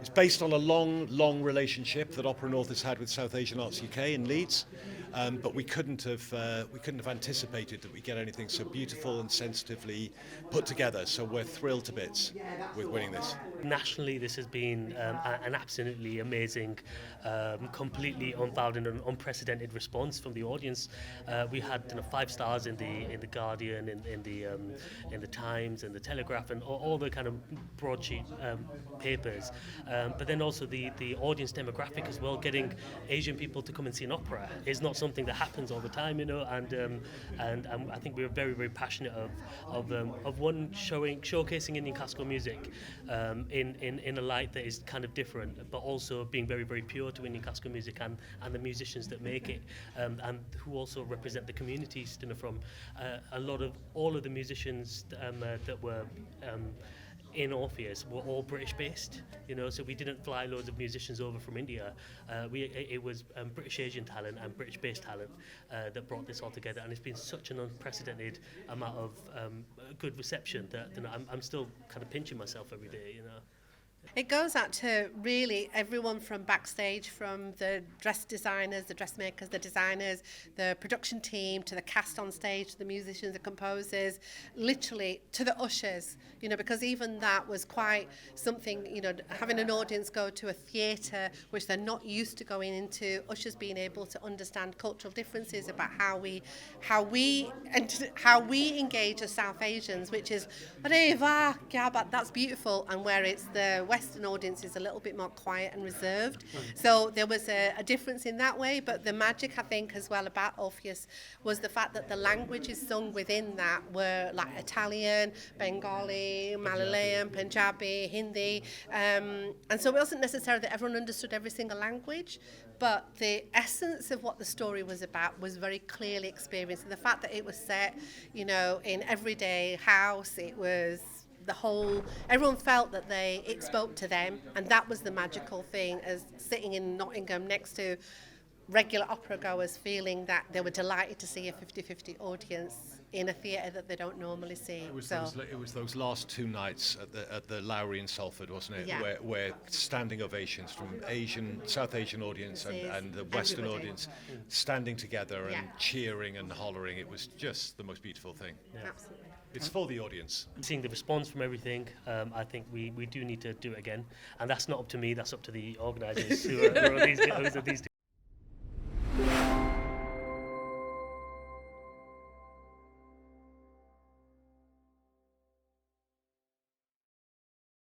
It's based on a long relationship that Opera North has had with South Asian Arts UK in Leeds, but we couldn't have anticipated that we get anything so beautiful and sensitively put together. So we're thrilled to bits with winning this. Nationally, this has been an absolutely amazing, completely unfounded and unprecedented response from the audience. We had 5 stars in the Guardian, in the Times, and the Telegraph, and all the kind of broadsheet papers. But then also the audience demographic as well. Getting Asian people to come and see an opera is not something that happens all the time, and I think we were very passionate of one showcasing Indian classical music in a light that is kind of different, but also being very pure to Indian classical music and the musicians that make it, and who also represent the communities. From all of the musicians that were in Orpheus were all British based, so we didn't fly loads of musicians over from India. It was British Asian talent and British based talent that brought this all together, and it's been such an unprecedented amount of good reception that I'm still kind of pinching myself every day. It goes out to really everyone from backstage, from the dress designers, the dressmakers, the designers, the production team, to the cast on stage, to the musicians, the composers, literally to the ushers, because even that was quite something, having an audience go to a theatre, which they're not used to going into, ushers being able to understand cultural differences about how we engage as South Asians, which is, that's beautiful, and where it's the Western audience is a little bit more quiet and reserved. So there was a difference in that way, but the magic, I think, as well about Orpheus was the fact that the languages sung within that were like Italian, Bengali, Malayalam, Punjabi, Hindi, and so it wasn't necessarily that everyone understood every single language, but the essence of what the story was about was very clearly experienced. And the fact that it was set, in everyday house, it was everyone felt that it spoke to them, and that was the magical thing, as sitting in Nottingham next to regular opera goers, feeling that they were delighted to see a 50-50 audience in a theatre that they don't normally see. It was those last 2 nights at the Lowry in Salford, wasn't it? Yeah. Where standing ovations from South Asian audience and the Western audience standing together and cheering and hollering. It was just the most beautiful thing. Yeah. Absolutely. It's for the audience. Seeing the response from everything, I think we do need to do it again, and that's not up to me. That's up to the organisers who are these